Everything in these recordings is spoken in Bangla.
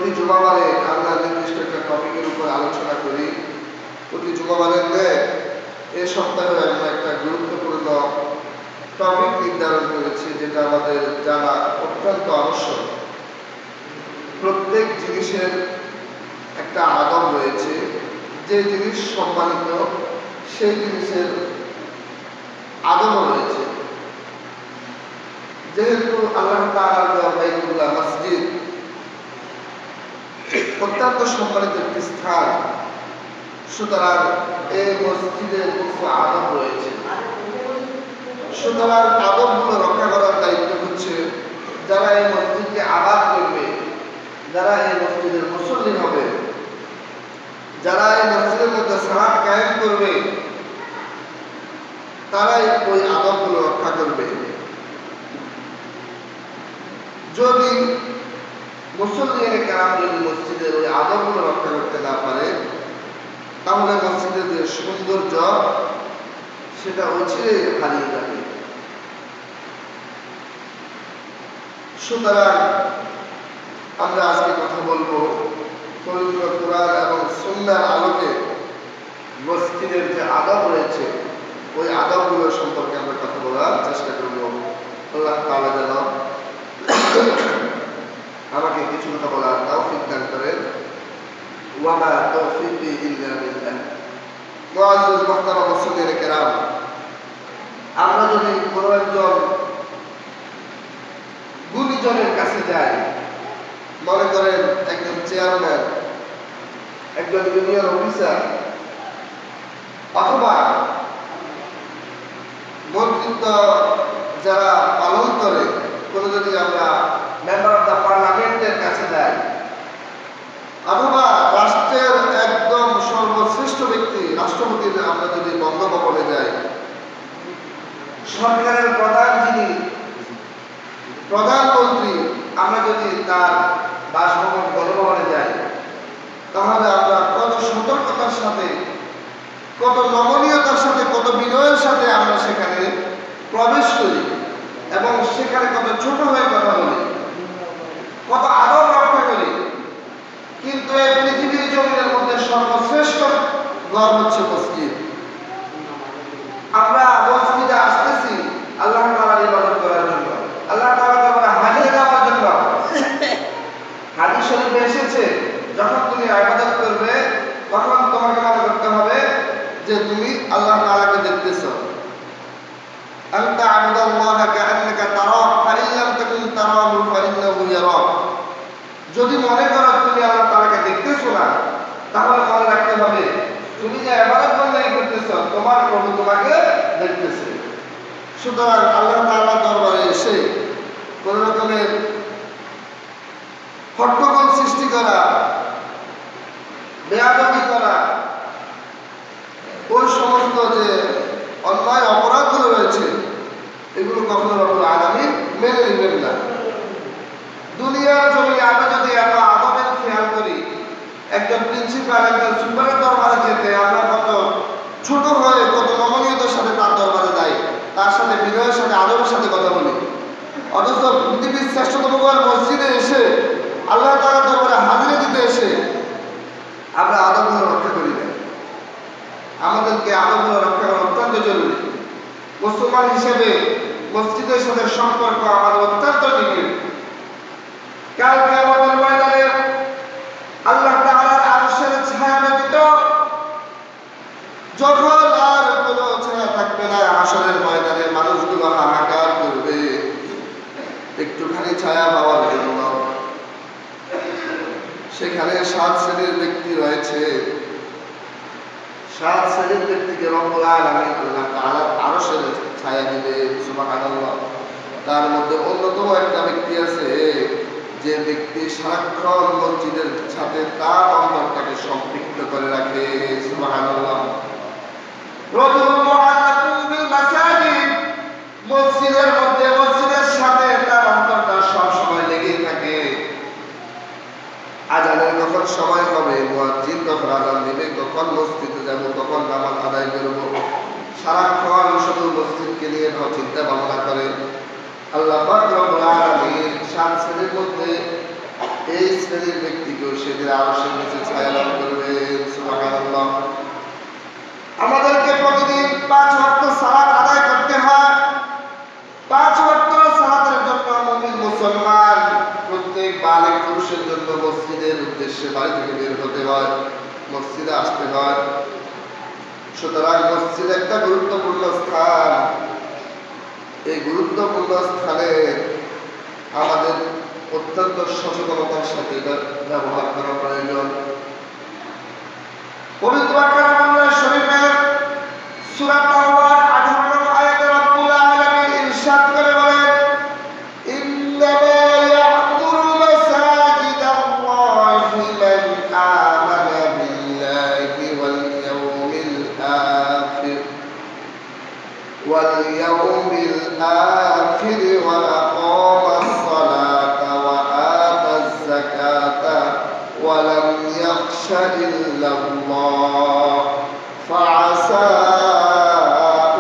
প্রতি জুমাবারে আমরা নির্দিষ্ট একটা টপিকের উপর আলোচনা করি। প্রতি জুমাবারের ন্যায় এ সপ্তাহে আমরা একটা গুরুত্বপূর্ণ টপিক নির্ধারণ করেছি, যেটা আমাদের জানা অত্যন্ত আবশ্যক। প্রত্যেক জিনিসের একটা আদব রয়েছে, যে জিনিস সম্মানিত সেই জিনিসের আদবও রয়েছে। যেহেতু আল্লাহ তাআলার বাইতুল্লাহ মসজিদ অত্যন্ত সম্মানিত একটি স্থান, সুতরাং এই মসজিদের কিছু আদব রয়েছে। সুতরাং আদবগুলো রক্ষা করার দায়িত্ব হচ্ছে যারা এই মসজিদকে আবাদ করবে, যারা এই মসজিদের মুসল্লি হবে, যারা এই মসজিদের মধ্যে সালাত কায়েম করবে, তারাই ওই আদবগুলো রক্ষা করবে। যদি মুসল্লিরা কেরাম যদি মসজিদের ওই আদবগুলো রক্ষা করতে না পারে, তাহলে মসজিদের যে সৌন্দর্য সেটা অচিরেই হারিয়ে যাবে। সুতরাং আমরা আজকে কথা বলবো পবিত্র কোরআন এবং সুন্নাহর আলোকে মসজিদের যে আদব রয়েছে ওই আদবগুলো সম্পর্কে আমরা কথা বলার চেষ্টা করব। আল্লাহ তাআলা যেন আমাকে কিছু কথা বলার তৌফিক দান করেন। ওয়া মা তাওফীকি ইল্লা বিল্লাহ। মুআজ্জিজ মুহতারাম মুসল্লিরা কিরাম, আমরা যদি কোনো একজন গুণীজনের কাছে যাই, মনে করেন একজন চেয়ারম্যান, একজন ইউনিয়ন অফিসার অথবা মন্ত্রিত্ব যারা পালন করে, কোনো যদি আমরা মেম্বার অফ দ্য পার্লামেন্টের কাছে যাই, অথবা রাষ্ট্রের একদম সর্বশ্রেষ্ঠ ব্যক্তি রাষ্ট্রপতির আমরা যদি বঙ্গভবনে যাই, সরকারের প্রধান যিনি প্রধানমন্ত্রী আমরা যদি তার বাসভবন গণভবনে যাই, তাহলে আমরা কত সতর্কতার সাথে, কত নমনীয়তার সাথে, কত বিনয়ের সাথে আমরা সেখানে প্রবেশ করি এবং সেখানে কত ছোট হয়ে কথা বলি, কত আদব রক্ষা করি। কিন্তু এই পৃথিবীর জমিনের মধ্যে সর্বশ্রেষ্ঠ ঘর হচ্ছে মসজিদ। আমরা মসজিদে আসতেছি আল্লাহ তাআলার ইবাদত করার জন্য, আল্লাহ তাআলার দরবারে হাজির দেওয়ার জন্য। হাদিস শরীফে এসেছে, যখন তুমি ইবাদত করবে তখন তোমাকে মনে করতে হবে যে তুমি আল্লাহ তাআলাকে দেখতেছো। আনতা আবুদাল্লাহ কাআন্নাকা তারাহ ফাইন লাম তাকুন তারাহু ফাইন্নাহু ইয়ারাক। যদি মনে করো তুমি আল্লাহ তাআলাকে দেখতেছো না, তাহলে মনে রাখতে হবে তুমি যে ইবাদত বন্দেগী করতেছো তোমার প্রভু তোমাকে দেখতেছে। সুতরাং আল্লাহ তাআলার দরবারে এসে কোন রকমের হট্টগোল সৃষ্টি করা, বেয়াদবি করা, ওই সমস্ত যে অন্যায় অপরাধগুলো রয়েছে এগুলো কখনো রব্বুল আলামিন মেনে নেবেন না। দুনিয়ার জমি আমরা যদি এত আদবের খেয়াল করি, একজন প্রিন্সিপাল একজন সুপারের দরবারে যেতে আমরা কত ছোট হয়ে কত নমনীয়তার সাথে তার দরবারে যাই, তার সাথে বিনয়ের সাথে আদবের সাথে কথা বলি। অথচ পৃথিবীর শ্রেষ্ঠতম ঘর মসজিদে এসে আল্লাহ তাআলার দরবারে হাজিরা দিতে এসে আমরা আদবগুলো রক্ষা করি না। আমাদেরকে আদবগুলো রক্ষা করা অত্যন্ত জরুরি। মুসলমান হিসেবে মসজিদের সাথে সম্পর্ক আমাদের অত্যন্ত নিবিড়। কাল কিয়ামতের ময়দানে আল্লাহ তাআলার আরশের ছায়া ব্যতীত যখন আর কোনো ছায়া থাকবে না, হাসরের ময়দানে মানুষগুলো হাহাকার করবে একটুখানি ছায়া পাওয়ার জন্য। সেখানে 7 শ্রেণীর ব্যক্তি রয়েছে। 7 শ্রেণীর ব্যক্তিকে রব্বুল আলামিন আল্লাহ তাআলার আরশের ছায়া দিবে। সুবহানাল্লাহ। তার মধ্যে অন্যতম একটা ব্যক্তি আছে, যে ব্যক্তি সারাক্ষণ মসজিদের সাথে তার অন্তরটাকে সম্পৃক্ত করে রাখে। সুবহানাল্লাহ। রাজুলুন মুআল্লাকুন বিল মাসাজিদ, মসজিদের মধ্যে মসজিদের সাথে তার অন্তরটা সব সময় লেগেই থাকে। আজানের কখন সময় হবে, মুয়াজ্জিন কখন আজান দিবে, কখন মসজিদে যাব, কখন নামাজ আদায় করব, সারাক্ষণ শুধু মসজিদকে নিয়ে চিন্তা ভাবনা করে। আল্লাহ পাক রব্বুল আলামিন 7 শ্রেণীর মধ্যে এই শ্রেণীর ব্যক্তিকেও সেদিন আরশের নিচে ছায়া লাভ করবে। সুবহানাল্লাহ। আমাদেরকে প্রতিদিন 5 ওয়াক্ত সালাত আদায় করতে হয়। 5 ওয়াক্ত সালাতের জন্য মুমিন মুসলমান প্রত্যেক বালিগ পুরুষের জন্য মসজিদের উদ্দেশ্যে বাড়ি থেকে বের হতে হয়, মসজিদে আসতে হয়। সুতরাং মসজিদ একটা গুরুত্বপূর্ণ স্থান। এই গুরুত্বপূর্ণ স্থানে আমাদের অত্যন্ত সচেতনতার সাথে এটা ব্যবহার করা প্রয়োজন। পবিত্র কালামুল্লাহ শরীফের সূরা তাওবার 18 নং আয়াতে রব্বুল আলামিন ইরশাদ করে বলেন, ইন্নামা ইয়া'মুরু মাসাজিদাল্লাহি মান আমানা বিল্লাহি ওয়াল ইয়াউমিল আখির ওয়া আকামাস সালাতা ওয়া আতাজ যাকাতা ওয়া লাম ইয়াখশা ইল্লাল্লাহ ফাআসা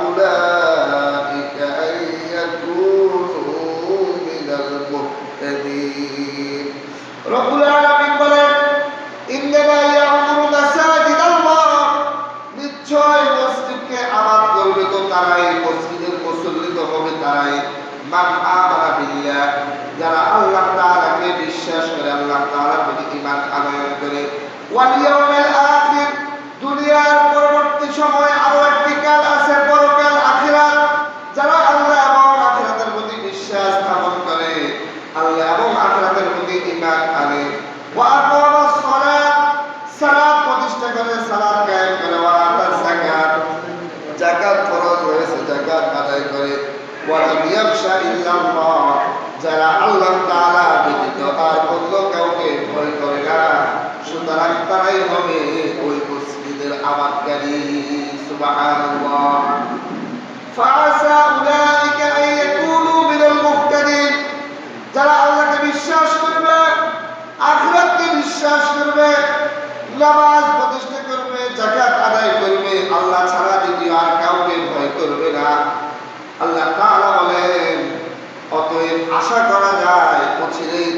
উলাইকা আন ইয়াকুনু মিনাল মুহতাদিন। রব্বুল আলামিন বলেন, ইন্নামা ইয়া'মুরু মাসাজিদাল্লাহ, নিশ্চয় মসজিদকে আবাদ করবে তো তারাই, মসজিদের মুসল্লি তো হবে তারাই, মান আমানা বিল্লাহ, যারা আল্লাহ তাআলাকে বিশ্বাস করে, আল্লাহ তাআলার প্রতি ঈমান আনয়ন করে, ওয়াল ইয়াউমিল আখির, দুনিয়ার পরবর্তী সময় আরো একটি কাল আছে, পরকাল আখিরাত, যারা আল্লাহ এবং আখিরাতের প্রতি বিশ্বাস স্থাপন করে, আল্লাহ এবং আখিরাতের প্রতি ঈমান আনে, ওয়া আকামাস সালাত, সালাত প্রতিষ্ঠা করে, সালাত কায়েম করে, ওয়া আতাজ যাকাত, যাকাত ফরজ হয়েছে যাকাত আদায় করে, ওয়া লাম ইয়াখশা ইল্লাল্লাহ, যারা আল্লাহ তাআলা ব্যতীত আর অন্য কাউকে ভয় করে না, সুতরাং তারাই হবে ওই মসজিদের আবাদকারী। সুবহানাল্লাহ। ফাআসা উলাইকা আন ইয়াকুনু মিনাল মুহতাদিন, যারা আল্লাহকে বিশ্বাস করবে, আখিরাতকে বিশ্বাস করবে, নামাজ প্রতিষ্ঠা করবে, যাকাত আদায় করবে, আল্লাহ ছাড়া দ্বিতীয় আর কাউকে ভয় করবে না, আল্লাহ তাআলা বলেন, অতএব আশা করা যায় অচিরেই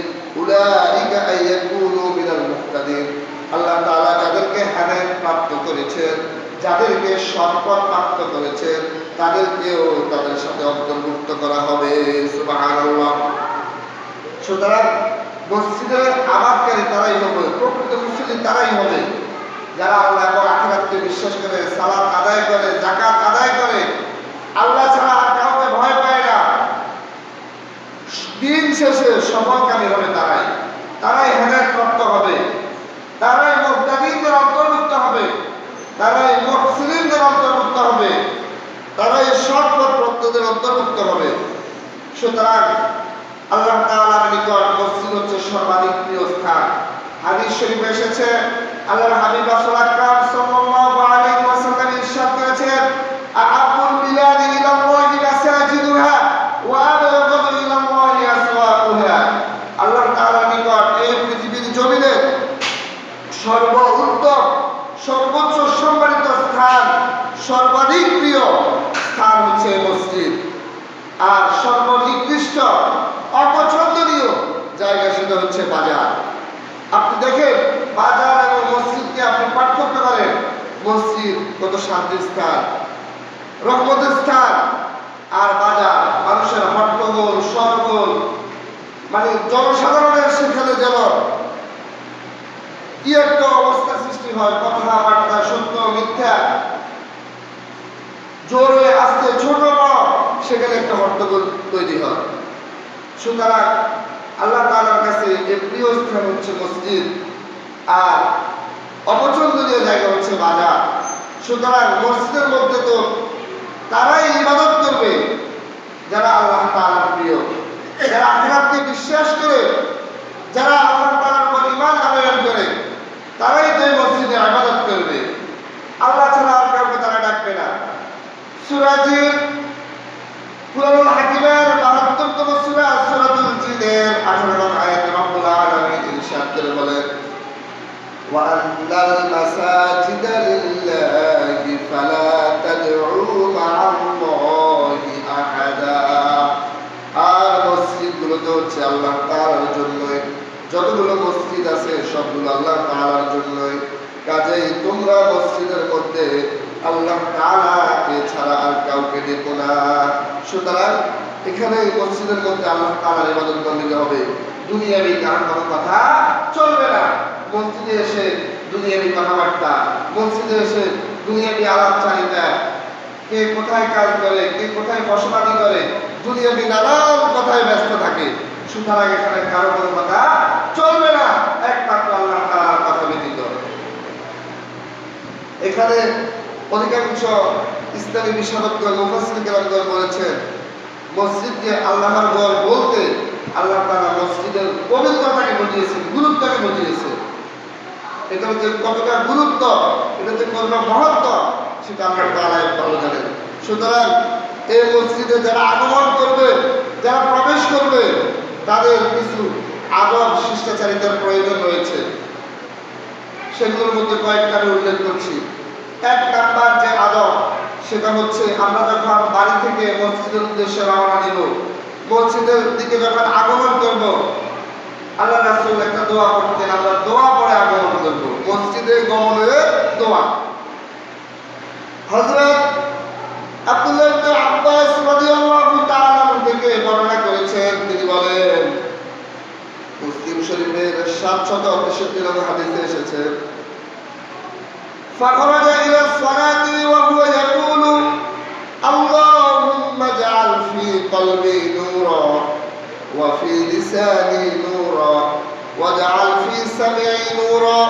উলাইকা আন ইয়াকুনু মিনাল মুহতাদিন, আল্লাহ তাআলা যাদেরকে হেদায়েত প্রাপ্ত করেছেন, যাদেরকে সৎপথ প্রাপ্ত করেছেন, তাদেরকেও তাদের সাথে অন্তর্ভুক্ত করা হবে। সুবহানাল্লাহ। সুতরাং মসজিদের আবাদকারী তারাই হবে, প্রকৃত মুসলিম তারাই হবে, যারা আল্লাহ এবং আখিরাতকে বিশ্বাস করে, সালাত আদায় করে, যাকাত আদায় করে, আল্লাহ ছাড়া আর কাউকে ভয় পায় না, দিন শেষে সফলকামী হবে তারাই, তারাই হেদায়েত প্রাপ্ত হবে, তারাই মুহতাদিনদের অন্তর্ভুক্ত হবে, তারাই মুহসিনিনদের অন্তর্ভুক্ত হবে, তারাই সৎপথপ্রাপ্তদের অন্তর্ভুক্ত হবে। সুতরাং আল্লাহ তাআলার নিকট মসজিদ হচ্ছে সর্বাধিক প্রিয় স্থান। হাদিস শরীফে এসেছে, আল্লাহর হাবিব রাসূল আকরাম সাল্লাল্লাহু আলাইহি ওয়াসাল্লাম ইরশাদ করেছেন, আহাব্বুল বিলাদি ইলাল্লাহি মাসাজিদুহা ওয়া আবগাদু ইলাল্লাহি আসওয়াকুহা, আল্লাহ তাআলার নিকট এই পৃথিবীর জমিনে সর্বোত্তম, সর্বোচ্চ সম্মানিত স্থান, সর্বাধিক প্রিয় স্থান হচ্ছে মসজিদ, আর সর্বনিকৃষ্ট অপছন্দনীয় জায়গা সেটা হচ্ছে বাজার। আপনি দেখেন বাজার এবং মসজিদকে আপনি পার্থক্য করেন, মসজিদ কত শান্তির স্থান, রহমতের স্থান, আর বাজার মানুষের হট্টগোল, শোরগোল, মানে জনসাধারণের সেখানে যেন কি একটা অবস্থা সৃষ্টি হয়, কথাবার্তা সত্য মিথ্যা, জোরে আস্তে ছোট বড়, সেখানে একটা হট্টগোল তৈরি হয়। সুতরাং আল্লাহ তাআলার কাছে এই প্রিয় স্থান হচ্ছে মসজিদ, আর অপছন্দনীয় জায়গা হচ্ছে বাজার। সুতরাং মসজিদের মধ্যে তো তারাই ইবাদত করবে যারা আল্লাহ তাআলার প্রিয়, যারা আখিরাতকে বিশ্বাস করে, যারা আল্লাহ তাআলার উপর ঈমান আনয়ন করে, তারাই তো এই মসজিদে ইবাদত করবে, আল্লাহ ছাড়া আর কাউকে তারা ডাকবে না। সূরা জিন, কুরআনুল হাকিমের ৭২তম সূরা সূরাতুল জিনের ১৮ নং আয়াতে রব্বুল আলামিন ইরশাদ করে বলেন, ওয়া আন্নাল মাসাজিদা লিল্লাহি ফালা তাদউ মা'আল্লাহি আহাদা, আর মসজিদগুলো তো হচ্ছে আল্লাহ তাআলার জন্য, যতগুলো মসজিদ আছে সবগুলো আল্লাহ তাআলার জন্যই। কাজেই তোমরা মসজিদের মধ্যে আল্লাহ তাআলাকে ছাড়া আর কাউকে ডেকো না। সুতরাং এখানে মসজিদের মধ্যে আল্লাহ তাআলার ইবাদত করতে হবে, দুনিয়াবি কার কোনো কথা চলবে না। মসজিদে এসে দুনিয়াবি কথাবার্তা, মসজিদে এসে দুনিয়াবি আলাপচারিতা, কে কোথায় কাজ করে, কে কোথায় বসবাস করে, দুনিয়াবি নানান কথায় ব্যস্ত থাকে। সুতরাং এখানে কারো কোনো কথা চলবে না, একমাত্র আল্লাহ তাআলার কথা ব্যতীত। এখানে অধিকাংশ ইসলামী বিশেষজ্ঞ মুফাসসির কেরামগণ বলেছেন, মসজিদকে আল্লাহর ঘর বলতে আল্লাহ তাআলা মসজিদের পবিত্রতাকে বুঝিয়েছেন, গুরুত্বকে বুঝিয়েছেন। এটা যে কতটা গুরুত্ব, এটা যে কতটা মহত্ব, সেটা আল্লাহ তাআলা ভালো জানেন। সুতরাং এই মসজিদে যারা আগমন করবে, যারা প্রবেশ করবে, তাদের কিছু আদব শিষ্টাচারিতার প্রয়োজন রয়েছে। সেগুলোর মধ্যে কয়েকটা আমি উল্লেখ করছি। এক নাম্বার যে আদব, সেটা হচ্ছে আমরা যখন বাড়ি থেকে মসজিদের উদ্দেশ্যে রওনা দিব, মসজিদের দিকে যখন আগমন করব, আল্লাহ রাসূল একটা দোয়া করতেন, আমরা দোয়া পড়ে আগমন করব। মসজিদে গমনের দোয়া। হযরত আব্দুল্লাহ ইবনে আব্বাস রাদিয়াল্লাহু তাআলা থেকে বর্ণনা করেছেন, তিনি বলেন, মুসলিম শরীফের 763 নম্বর হাদিসে এসেছে, فخرج إلى الصلاة وهو يقول اللهم اجعل في قلبي نورا وفي لساني نورا واجعل في سمعي نورا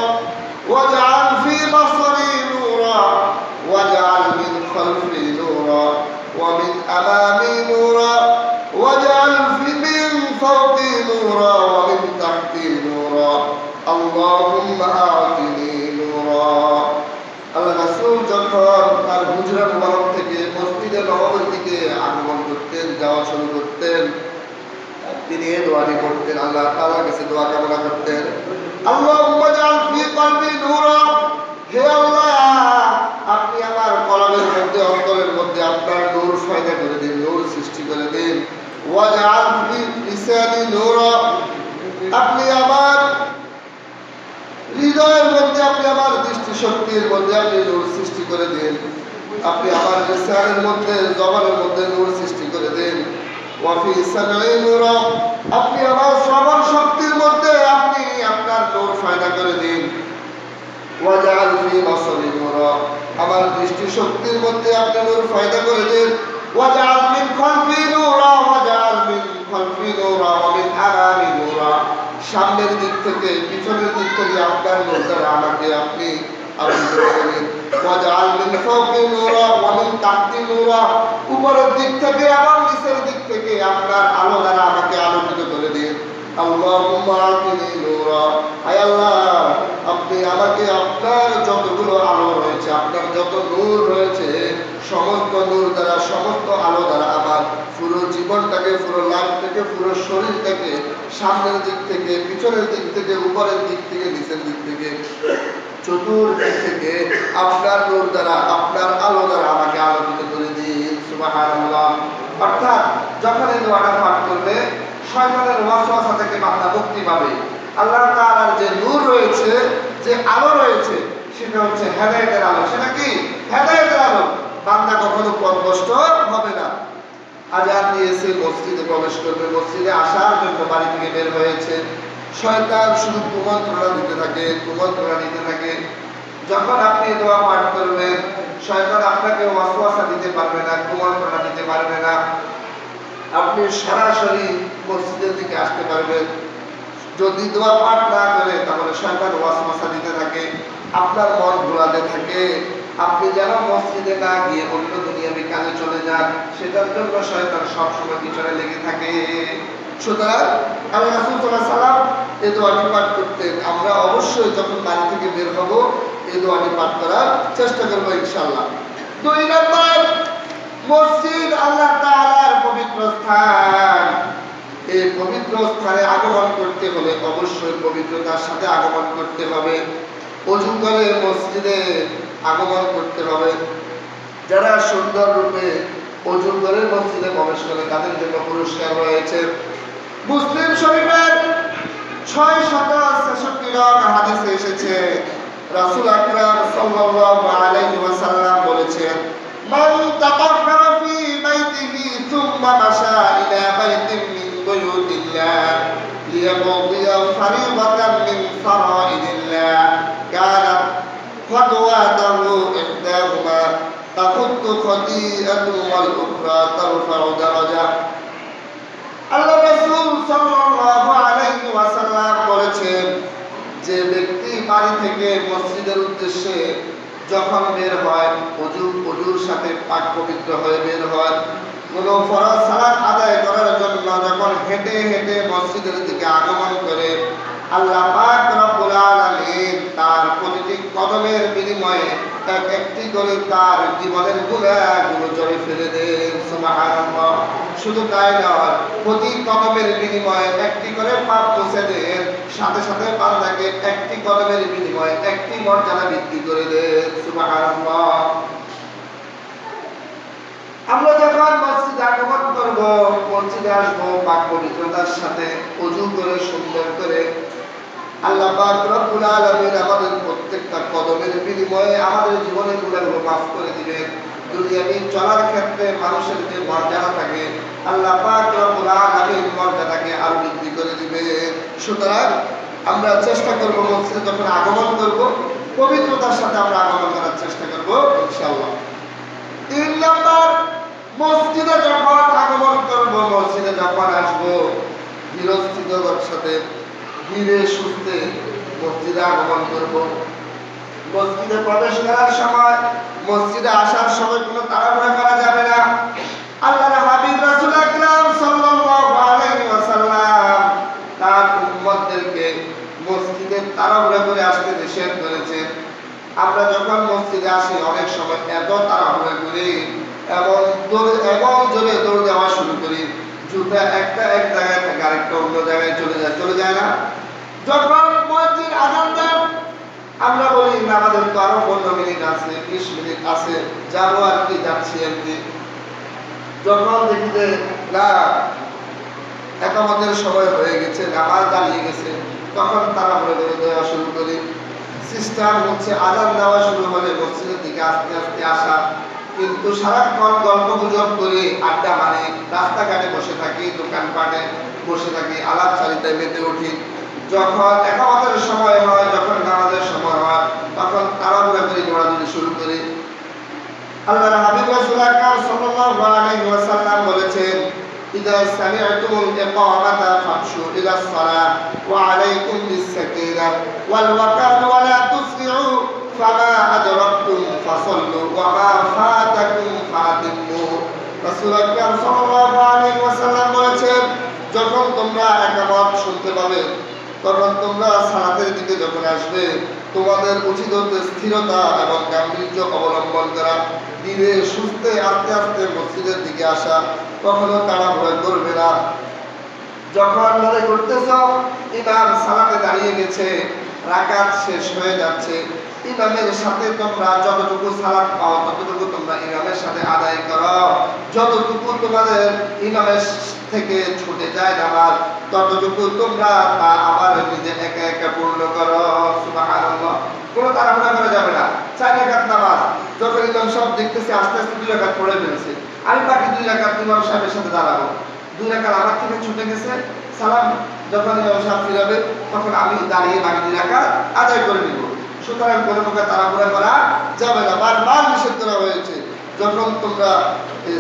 واجعل في بصري نورا واجعل من خلفي نورا ومن أمامي نورا واجعل من فوقي نورا ومن تحتي نورا اللهم أعطني نورا। আল্লাহ রাসূল যখন তার হুজরা মুবারক থেকে মসজিদে নববীর দিকে আগমন করতেন, যাওয়া শুরু করতেন, তিনি এই দোয়াটি পড়তেন, আল্লাহ তাআলার কাছে দোয়া কামনা করতেন, আল্লাহুম্মা জাআল ফি কলবি নূরা, হে আল্লাহ আপনি আমার কলবের মধ্যে, অন্তরের মধ্যে আপনার নূর পয়দা করে দিন, নূর সৃষ্টি করে দিন। ওয়াজআল ফি লিসানি নূরা, আপনি আমার হৃদয়ের মধ্যে, আপনি আমার দৃষ্টি শক্তির মধ্যে আপনি নূর সৃষ্টি করে দিন। আপনি আমার লিসানের মধ্যে, জবানের মধ্যে নূর সৃষ্টি করে দিন। ওয়া ফি সামঈ নূরা, আপনি আমার শ্রবণ শক্তির মধ্যে আপনি আপনার নূর পয়দা করে দিন। ওয়াজআল ফি বাসারি নূরা, আমার দৃষ্টি শক্তির মধ্যে আপনি নূর পয়দা করে দিন। ওয়াজআল মিন খালফি নূরা ওয়াজআল মিন খালফি নূরা ওয়া মিন আমামি নূরা, সামনের দিক থেকে, পিছনের দিক থেকে আপনার নূর দ্বারা আমাকে আপনি আবৃত করুন। ওয়াজআল মিন ফাওকি নূরা ওয়া মিন তাহতি নূরা, উপরের দিক থেকে এবং নিচের দিক থেকে আপনার আলো দ্বারা আমাকে আলোকিত করে দিন। আল্লাহুম্মা আতিনি নূরা, হে আল্লাহ আপনি আমাকে আপনার যতগুলো আলো রয়েছে, আপনার যত নূর রয়েছে, সমস্ত নূর দ্বারা, সমস্ত আলো দ্বারা আমার পুরো জীবনটাকে, পুরো লাইফ থেকে, পুরো শরীরটাকে সামনের দিক থেকে, পিছনের দিক থেকে, উপরের দিক থেকে, নিচের দিক থেকে, চতুর্দিক থেকে আপনার নূর দ্বারা, আপনার আলো দ্বারা আমাকে আলোকিত করে দিন। সুবহানাল্লাহ। অর্থাৎ যখন এই দোয়াটা পাঠ করবে, শয়তানের ওয়াসওয়াসা থেকে বান্দা মুক্তি পাবে। আল্লাহ তাআলার যে নূর রয়েছে, যে আলো রয়েছে, সেটা হচ্ছে হেদায়েতের আলো। সেটা কি? হেদায়েতের আলো। বান্দা কখনো পথভ্রষ্ট হবে না। আজান দিয়েছে, মসজিদে প্রবেশ করবে, মসজিদে আসার জন্য বাড়ি থেকে বের হয়েছে, শয়তান শুধু কুমন্ত্রণা দিতে থাকে, কুমন্ত্রণা দিতে থাকে। যখন আপনি দোয়া পাঠ করবেন, শয়তান আপনাকে ওয়াসওয়াসা দিতে পারবে না, কুমন্ত্রণা দিতে পারবে না। আপনি সরাসরি মসজিদের দিকে আসতে পারবেন। যদি দোয়া পাঠ না করে, তাহলে শয়তান ওয়াসওয়াসা দিতে থাকে, আপনার মন ঘোরাতে থাকে, আপনি যেন মসজিদে না গিয়ে অন্য দুনিয়াবি কাজে চলে যান, সেটার জন্য শয়তান সবসময় পিছনে লেগে থাকে। সুতরাং আল্লাহ রাসূল সাল্লাল্লাহু আলাইহি ওয়াসাল্লাম এই দোয়াটি পাঠ করতেন। আমরা অবশ্যই যখন বাড়ি থেকে বের হব, এই দোয়াটি পাঠ করার চেষ্টা করব ইনশাআল্লাহ। 2 নম্বর, মসজিদ আল্লাহ তাআলার পবিত্র স্থান। এই পবিত্র স্থানে আগমন করতে হলে অবশ্যই পবিত্রতার সাথে আগমন করতে হবে। ওযু করে মসজিদে আগমন করতে হবে। যারা সুন্দর রূপে ওযু করে মসজিদে প্রবেশ করে, তাদের জন্য পুরস্কার রয়েছে। মুসলিম শরীফের 666 নং হাদিসে এসেছে রাসূল আকরাম সাল্লাল্লাহু আলাইহি ওয়াসাল্লাম বলেছেন, মান তাতাহহারা ফি বাইতিহি থুম্মা মাশা ইলা বাইতিন মিন বুয়ুতিল্লাহ লিয়াকদিয়া ফারিদাতান মিন ফারাইদিল্লাহ কানাত খাতওয়াতুহু ইহদাহুমা তাখুত্তু খাতিআতু ওয়াল উখরা তারফাউ দারাজা। আল্লাহ রাসূল সাল্লাল্লাহু আলাইহি ওয়াসাল্লাম বলেছেন, যে ব্যক্তি বাড়ি থেকে মসজিদের উদ্দেশ্যে যখন বের হয়, ওযুর সাথে পাক পবিত্র হয়ে বের হয়, কোনো ফরজ সালাত আদায় করার জন্য যখন হেঁটে হেঁটে মসজিদের দিকে আগমন করে, আল্লাহ পাক রব্বুল আলামিন তার প্রতিটি কদমের বিনিময়ে এক একটি করে তার জীবনের গুনাহগুলো জড়িয়ে ফেলে দেন। সুবহানাল্লাহ। শুধু তাই নয়, প্রতি কদমের বিনিময়ে একটি করে পাপ মুছে দেন, সাথে সাথে বান্দাকে একটি কদমের বিনিময়ে একটি মর্যাদা বৃদ্ধি করে দেন। সুবহানাল্লাহ। আমরা যখন মসজিদে আগমন করব, মসজিদে আসবো পাক পবিত্রতার সাথে ওযু করে সুন্দর করে, আল্লাহ পাক রব্বুল আলামিন আমাদের প্রত্যেকটা কদমের বিনিময়ে আমাদের জীবনের গুনাহগুলো মাফ করে দিবেন। দুনিয়াবি চলার ক্ষেত্রে মানুষের যে মর্যাদা থাকে, আল্লাহ পাক রব্বুল আলামিন মর্যাদাকে আরো বৃদ্ধি করে দিবেন। সুতরাং আমরা চেষ্টা করব মসজিদে যখন আগমন করব, পবিত্রতার সাথে আমরা আগমন করার চেষ্টা করব ইনশাআল্লাহ। 3 নাম্বার, মসজিদে যখন আগমন করব, মসজিদে যখন আসব, ধীরস্থিরতার সাথে ধীরে সুস্থে মসজিদে আগমন করব। মসজিদে প্রবেশ করার সময়, মসজিদে আসার সময় কোনো তাড়াহুড়া করা যাবে না। আল্লাহর হাবিব রাসূল আকরাম সাল্লাল্লাহু আলাইহি ওয়াসাল্লাম তার উম্মতদেরকে মসজিদে তাড়াহুড়া করে আসতে নিষেধ করেছেন। আমরা যখন মসজিদে আসি অনেক সময় এত তাড়াহুড়া করি, এমন জোরে দৌড় দেওয়া শুরু করি, জুতা একটা এক জায়গায় থেকে আরেকটা অন্য জায়গায় চলে যায় না। যখন মসজিদ আযান দেয়, আমরা বলি না আমাদের তো আরো 15 মিনিট আছে, 20 মিনিট আছে, যাবো আর কি, যাচ্ছি এমনি। যখন দেখি যে না একামতের সময় হয়ে গেছে, নামাজ দাঁড়িয়ে গেছে, তখন তাড়াহুড়ো করে দেওয়া শুরু করি। সিস্টেম হচ্ছে আযান দেওয়া শুরু হলে মসজিদের দিকে আস্তে আস্তে আসা, কিন্তু সারাক্ষণ গল্প গুজব করে আড্ডা মারি, রাস্তাঘাটে বসে থাকি, দোকানপাটে বসে থাকি, আলাপচারিতায় মেতে উঠি। যখন একামতের সময় হয়, যখন নামাজের সময় হয়, তখন তাড়াহুড়া করে দৌড়াদৌড়ি শুরু করি। আল্লাহর হাবিব রাসূল আকরাম সাল্লাল্লাহু আলাইহি ওয়াসাল্লাম বলেছেন, ইযা সামি'তুমুল ইকামাতা ফামশু ইলাস সালাহ ওয়া আলাইকুম বিস-সাকিনাহ ওয়াল ওয়াকার ওয়া লা তুসরি'ু ফামা আদরাকতুম ফাসাল্লু ওয়া মা ফাতাকুম ফাতিমু। রাসূল আকরাম সাল্লাল্লাহু আলাইহি ওয়াসাল্লাম বলেছেন, যখন তোমরা একামত শুনতে পাবে, তখন তোমরা সালাতের দিকে যখন আসবে, তোমাদের উচিত হচ্ছে স্থিরতা এবং গাম্ভীর্য অবলম্বন করা, ধীরে সুস্থে আস্তে আস্তে মসজিদের দিকে আসা, কখনো তাড়াহুড়া করবে না। যখন মনে করতেছ ইমাম সালাতে দাঁড়িয়ে গেছে, রাকাত শেষ হয়ে যাচ্ছে, ইমামের সাথে তোমরা যতটুকু সালাত পাও ততটুকু তোমরা ইমামের সাথে আদায় করো। যতটুকু তোমাদের ইমামের থেকে ছুটে যায় নামাজ, ততটুকু তোমরা তা আবার নিজে একা একা পূর্ণ করো। সুবহানাল্লাহ। কোনো তাড়াহুড়া করা যাবে না। 4 রাকাত নামাজ, যখন ইমাম সাহেব দেখতেছে আস্তে আস্তে 2 রাকাত পড়ে ফেলেছে, আমি বাকি 2 রাকাত ইমাম সাহেবের সাথে দাঁড়াবো। 2 রাকাত আমার থেকে ছুটে গেছে, সালাম যখন ইমাম সাহেব ফিরাবে, তখন আমি দাঁড়িয়ে বাকি 2 রাকাত আদায় করে নিব। সুতরাং কোনো প্রকার তাড়াহুড়া করা যাবে না, বারবার নিষেধ করা হয়েছে। যখন তোমরা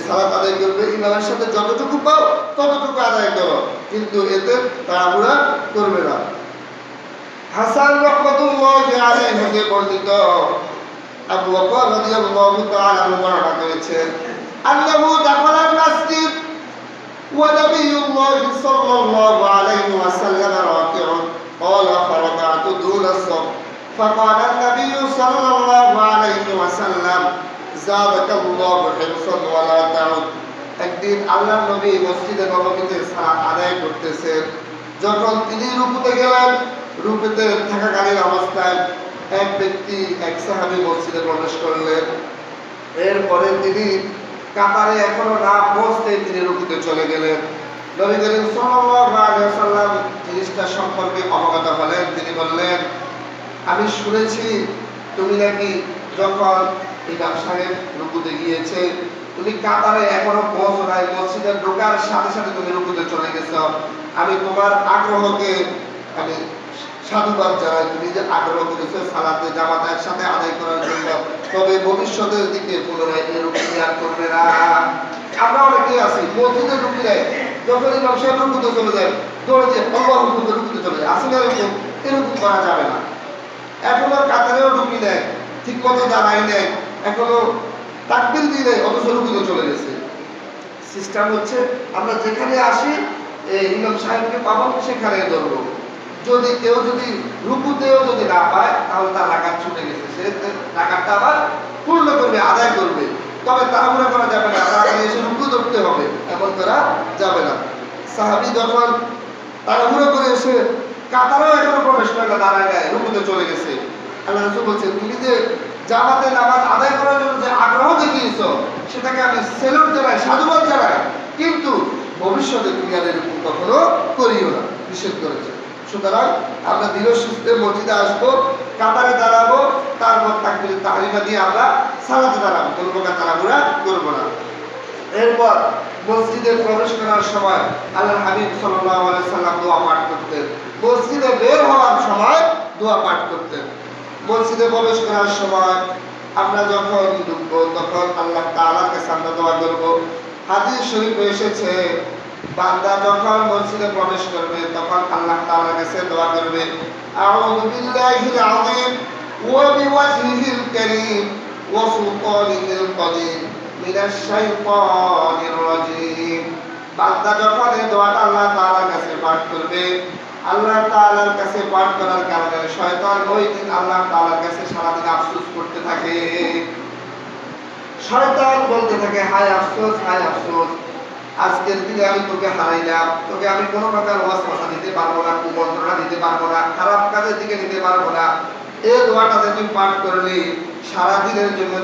সালাত আদায় করবে, ইমামের সাথে যতটুকু পাও ততটুকু আদায় করো, কিন্তু এতে তাড়াহুড়া করবে না। হাসান রাহমাতুল্লাহি আলাইহি হতে বর্ণিত, আবু বকর রাদিয়াল্লাহু তাআলা আনহু বর্ণনা করেছেন, আন্নাহু দাখালাল মাসজিদ ওয়া নাবিয়ুল্লাহি সাল্লাল্লাহু আলাইহি ওয়াসাল্লাম রাকিউন قال فركعت دون الصف فقال النبي صلى الله عليه وسلم زادك الله حرصا ولا تعد। একদিন আল্লাহর নবী মসজিদে নববীতে সালাত আদায় করতেছেন, যখন তিনি রুকুতে গেলেন, রুকুতে থাকাকালীন অবস্থায় এক ব্যক্তি, এক সাহাবী মসজিদে প্রবেশ করলেন। এরপরে তিনি কাতারে এখনো না পৌঁছতে তিনি রুকুতে চলে গেলেন। নবী করিম সাল্লাল্লাহু আলাইহি ওয়াসাল্লাম জিনিসটা সম্পর্কে অবগত হলেন। তিনি বললেন, আমি শুনেছি তুমি নাকি যখন ইমাম সাহেব রুকুতে গিয়েছে তুমি কাতারে এখনো পৌঁছো নাই, মসজিদে ঢোকার সাথে সাথে তুমি রুকুতে চলে গেছো। আমি তোমার আগ্রহকে আমি সাধুবাদ জানাই, তুমি যে আগ্রহ করেছো সালাতে জামাত একসাথে আদায় করার জন্য। তবে ভবিষ্যতের দিকে পুনরায় এরকম আর করবে না। আমরা অনেকে আছি মসজিদে ঢুকি নাই, যখন ইমাম সাহেব রুকুতে চলে যায় দৌড়ে দিয়ে আল্লাহু আকবার রুকুতে চলে যায়। আসলে এরকম করা যাবে না। এখনো কাতারেও ঢুকি নেয়, ঠিক মতো দাঁড়াই নেয়, এখনো তাকবীর দিয়ে নেয়, অথচ রুকুতে চলে গেছে। সিস্টেম হচ্ছে আমরা যেখানে আসি ইমাম সাহেবকে পাবো সেখানে ধরবো। যদি কেউ যদি রুকুতেও যদি না পায় তাহলে তার রাকাত ছুটে গেছে, সে রাকাতটা আবার পূর্ণ করবে, আদায় করবে। তবে তাড়াহুড়া করা যাবে না, তাড়াতাড়ি এসে রুকু ধরতে হবে, এমন করা যাবে না। সাহাবী যখন তাড়াহুড়ো করে এসে কাতারেও এখনো প্রবেশ করে না, দাঁড়ায় নেয়, রুকুতে চলে গেছে। আল্লাহ রাসূল বলছেন, তুমি যে জামাতে নামাজ আদায় করার জন্য যে আগ্রহ দেখিয়েছো সেটাকে আমি সেলুট জানাই, সাধুবাদ জানাই, কিন্তু ভবিষ্যতে তুমি আর এরকম কখনো করিও না, নিষেধ করেছে। সুতরাং আমরা ধীরে সুস্থে মসজিদে আসবো, কাতারে দাঁড়াবো, তারপর তাকবীরে তাহরিমা দিয়ে আমরা সালাতে দাঁড়াবো, কোনো প্রকার তাড়াহুড়া করবো না। এরপর মসজিদে প্রবেশ করার সময় আল্লাহর হাবিব সাল্লাল্লাহু আলাইহি সাল্লাম দোয়া পাঠ করতেন। মসজিদে বের হওয়ার সময় দোয়া পাঠ করতেন। মসজিদে প্রবেশ করার সময় আমরা যখন ঢুকবো তখন আল্লাহ তাআলার কাছে আমরা দোয়া করব। হাদিস শরীফে এসেছে, বান্দা যখন মসজিদে প্রবেশ করবে তখন আল্লাহ তাআলার কাছে দোয়া করবে, আউযু বিল্লাহিল আযীম ওয়া বিওয়াজহিল কারীম ওয়া সুলতানিহিল কাদীম মিনাশ শাইতানির রাজীম। বান্দা যখন এই দোয়াটা আল্লাহ তাআলার কাছে পাঠ করবে, আল্লাহ তাআলার কাছে পাঠ করার কারণে শয়তান ওই দিন আল্লাহ তাআলার কাছে সারাদিন আফসোস করতে থাকে। শয়তান বলতে থাকে, হায় আফসোস, হায় আফসোস, আজকের দিনে আমি তোকে হারাইলাম, তোকে আমি কোনো প্রকার ওয়াসওয়াসা দিতে পারবো না, কুমন্ত্রণা দিতে পারবো না, খারাপ কাজের দিকে নিতে পারবো না। এই দোয়াটা যে তুই পাঠ করলি সারাদিনের জন্য